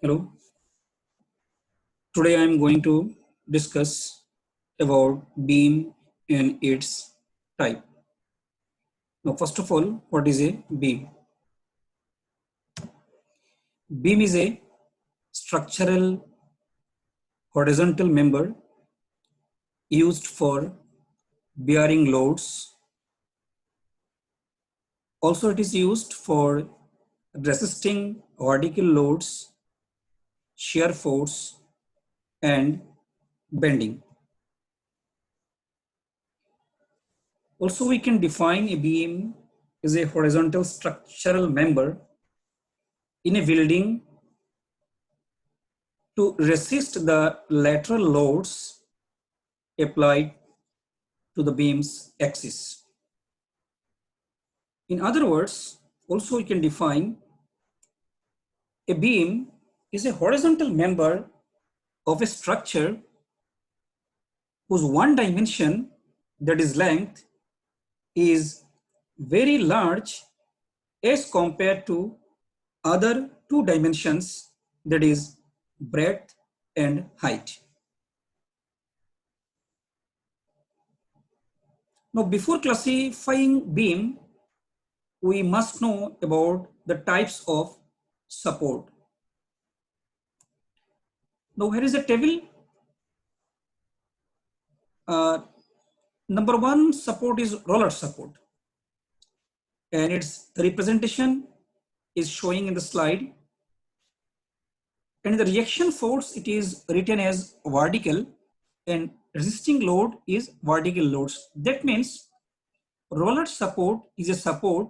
Hello. Today I am going to discuss about beam and its type. Now, first of all, what is a beam? Beam is a structural horizontal member used for bearing loads. Also, it is used for resisting vertical loads, shear force, and bending. Also, we can define a beam as a horizontal structural member in a building to resist the lateral loads applied to the beam's axis. In other words, also we can define a beam is a horizontal member of a structure whose one dimension, that is length, is very large as compared to other two dimensions, that is breadth and height. Now, before classifying beam, we must know about the types of support. Now, here is a table. Number one support is roller support, and its representation is showing in the slide. And the reaction force, it is written as vertical, and resisting load is vertical loads. That means roller support is a support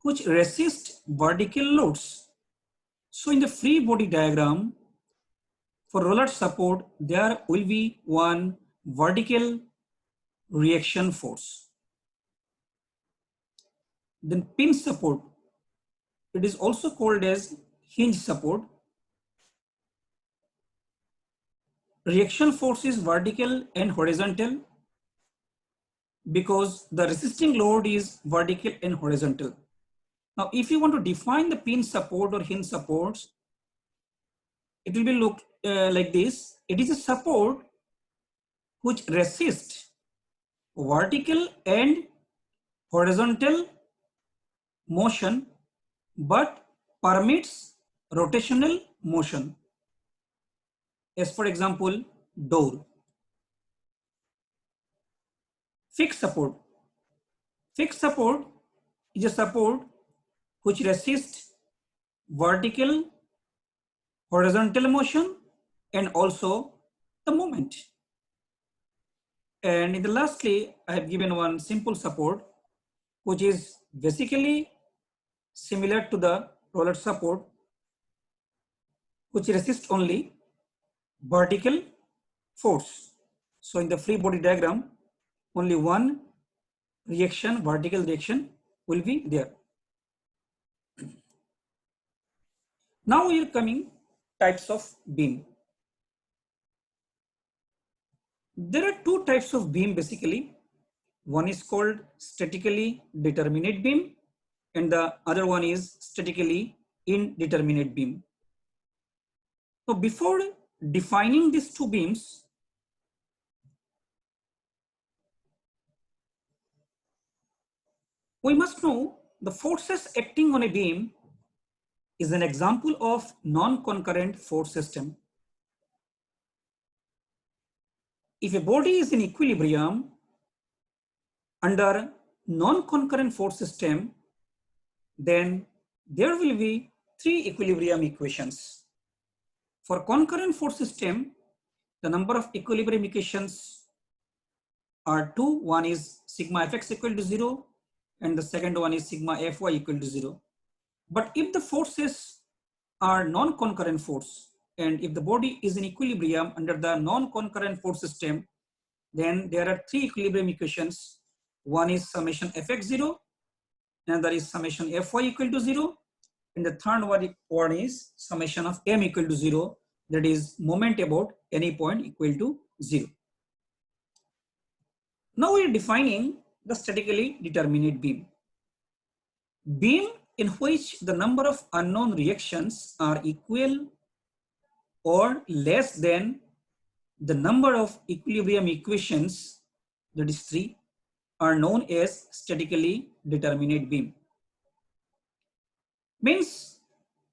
which resists vertical loads. So in the free body diagram, for roller support, there will be one vertical reaction force. Then pin support, it is also called as hinge support. Reaction force is vertical and horizontal because the resisting load is vertical and horizontal. Now, if you want to define the pin support or hinge supports, it will be look like this. It is a support which resists vertical and horizontal motion but permits rotational motion. As for example, door. Fixed support. Fixed support is a support which resists vertical, horizontal motion and also the moment. And in the lastly, I have given one simple support which is basically similar to the roller support, which resists only vertical force. So in the free body diagram, only one reaction, vertical reaction will be there. Now we are coming types of beam. There are two types of beam basically. One is called statically determinate beam and the other one is statically indeterminate beam. So before defining these two beams, we must know the forces acting on a beam is an example of non-concurrent force system. If a body is in equilibrium under non-concurrent force system, then there will be three equilibrium equations. For concurrent force system, the number of equilibrium equations are two. One is sigma fx equal to 0 and the second one is sigma fy equal to 0. But if the forces are non-concurrent force and if the body is in equilibrium under the non-concurrent force system, then there are three equilibrium equations. One is summation fx0, another is summation fy equal to 0, and the third one is summation of m equal to 0, that is moment about any point equal to 0. Now we are defining the statically determinate beam. Beam in which the number of unknown reactions are equal or less than the number of equilibrium equations, that is 3, are known as statically determinate beam. Means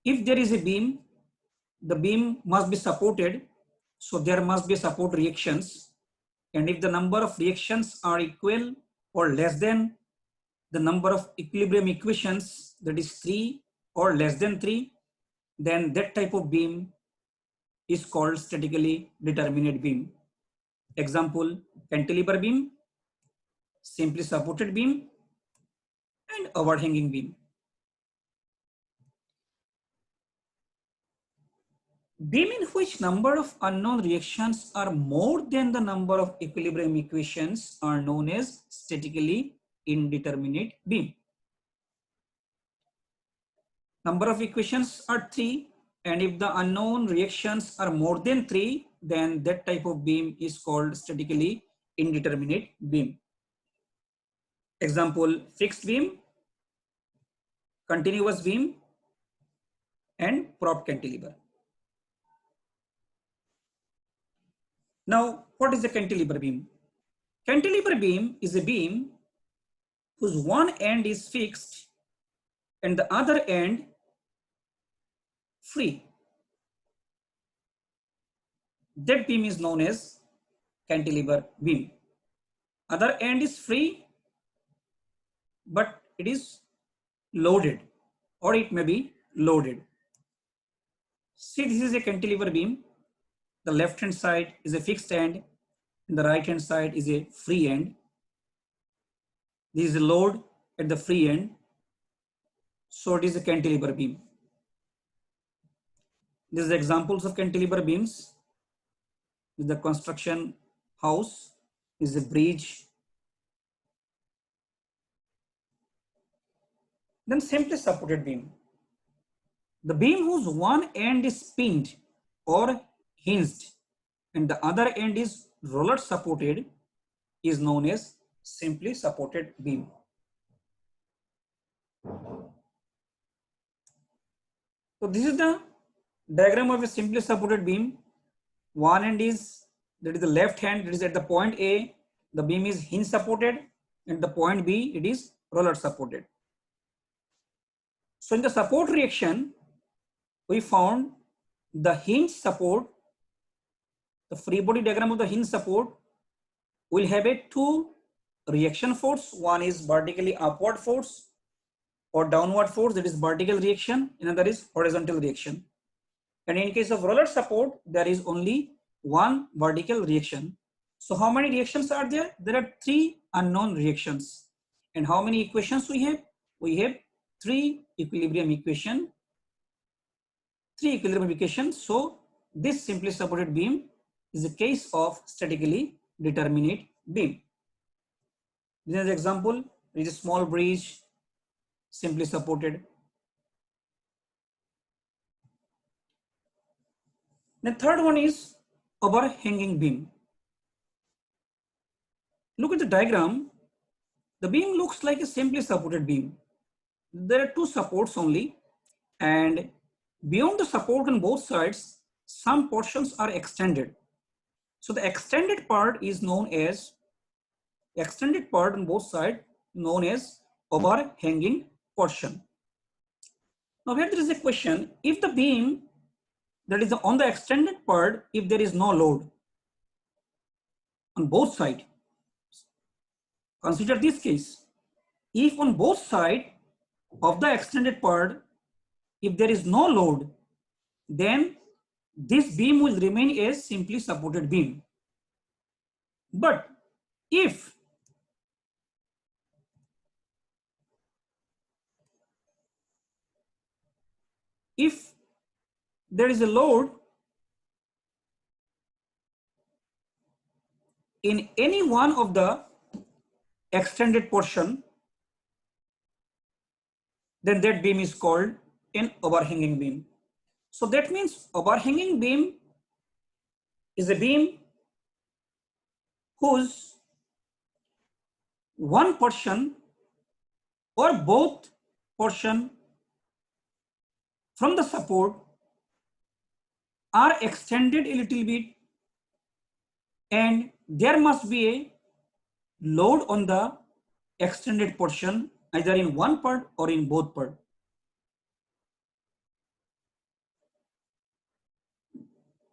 if there is a beam, the beam must be supported, so there must be support reactions, and if the number of reactions are equal or less than the number of equilibrium equations, that is 3 or less than 3, then that type of beam is called statically determinate beam. Example, cantilever beam, simply supported beam, and overhanging beam. Beam in which number of unknown reactions are more than the number of equilibrium equations are known as statically indeterminate beam. Number of equations are 3, and if the unknown reactions are more than 3, then that type of beam is called statically indeterminate beam. Example, fixed beam, continuous beam, and prop cantilever. Now, what is a cantilever beam? Cantilever beam is a beam whose one end is fixed and the other end free. That beam is known as cantilever beam. Other end is free, but it is loaded, or it may be loaded. See, this is a cantilever beam. The left hand side is a fixed end and the right hand side is a free end. This is a load at the free end, so it is a cantilever beam. These are examples of cantilever beams. This is the construction house, this is a bridge. Then simply supported beam. The beam whose one end is pinned or hinged and the other end is roller supported is known as simply supported beam. So this is the diagram of a simply supported beam. One end is, that is the left hand, that is at the point A, the beam is hinge supported, and the point B, it is roller supported. So in the support reaction, we found the hinge support, the free body diagram of the hinge support will have a two reaction force. One is vertically upward force or downward force, that is vertical reaction, another is horizontal reaction. And in case of roller support, there is only one vertical reaction. So how many reactions are there? There are 3 unknown reactions. And how many equations we have? We have 3 equilibrium equations. 3 equilibrium equations. So this simply supported beam is a case of statically determinate beam. This is an example. There is a small bridge, simply supported. The third one is overhanging beam. Look at the diagram. The beam looks like a simply supported beam. There are 2 supports only, and beyond the support on both sides, some portions are extended. So the extended part is known as, extended part on both sides known as overhanging portion. Now here there is a question, if the beam that is on the extended part, if there is no load on both sides, consider this case. If on both sides of the extended part, if there is no load, then this beam will remain as simply supported beam. But if there is a load in any one of the extended portion, then that beam is called an overhanging beam. So that means overhanging beam is a beam whose one portion or both portion from the support are extended a little bit, and there must be a load on the extended portion either in one part or in both part.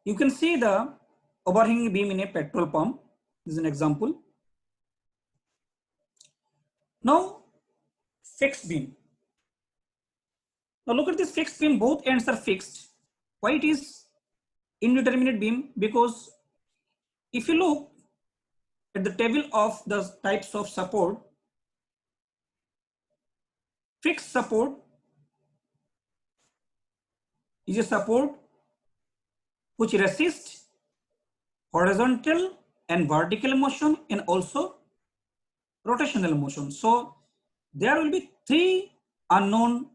You can see the overhanging beam in a petrol pump. This is an example. Now, fixed beam. Now look at this fixed beam, both ends are fixed. Why it is indeterminate beam? Because if you look at the table of the types of support, fixed support is a support which resists horizontal and vertical motion and also rotational motion. So there will be three unknown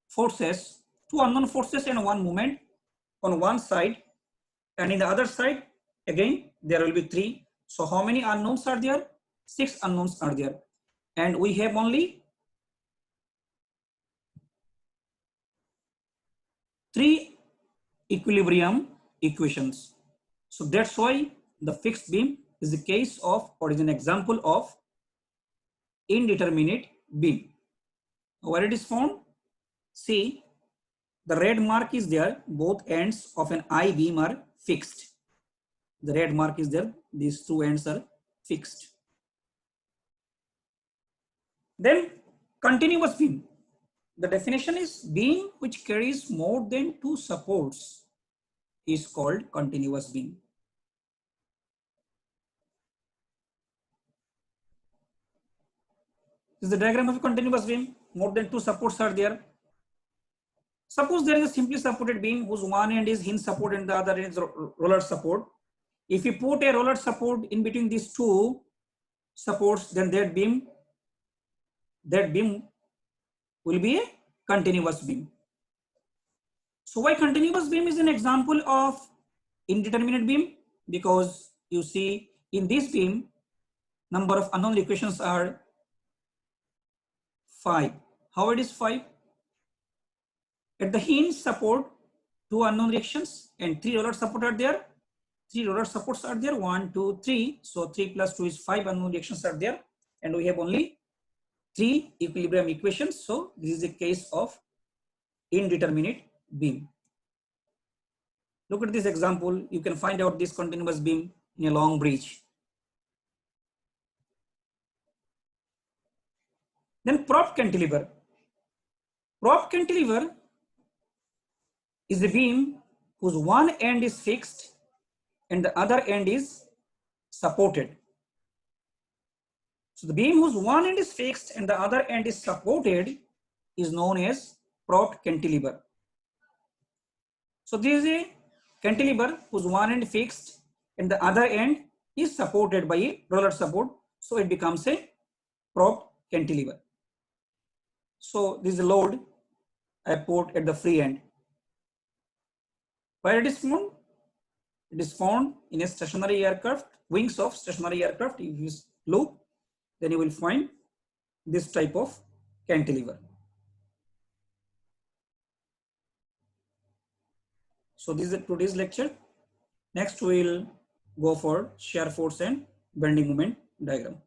forces, two unknown forces and one moment on one side, and in the other side again there will be three. So how many unknowns are there? 6 unknowns are there, and we have only 3 equilibrium equations. So that's why the fixed beam is a case of, or is an example of, indeterminate beam. Where it is found? See, the red mark is there, both ends of an I beam are fixed. The red mark is there, these two ends are fixed. Then continuous beam. The definition is beam which carries more than 2 supports is called continuous beam. This is the diagram of a continuous beam. More than 2 supports are there. Suppose there is a simply supported beam whose one end is hinge support and the other end is roller support. If you put a roller support in between these two supports, then that beam will be a continuous beam. So why continuous beam is an example of indeterminate beam? Because you see in this beam, number of unknown equations are 5. How it is 5? At the hinge support, 2 unknown reactions and 3 roller support are there. 3 roller supports are there, 1, 2, 3. So 3 plus 2 is 5 unknown reactions are there, and we have only 3 equilibrium equations. So this is a case of indeterminate beam. Look at this example. You can find out this continuous beam in a long bridge. Then prop cantilever. Prop cantilever is a beam whose one end is fixed and the other end is supported. So the beam whose one end is fixed and the other end is supported is known as prop cantilever. So this is a cantilever whose one end fixed and the other end is supported by a roller support. So it becomes a prop cantilever. So this is a load I put at the free end. Where it is found? It is found in a stationary aircraft, wings of stationary aircraft. If you look, then you will find this type of cantilever. So this is today's lecture. Next we will go for shear force and bending moment diagram.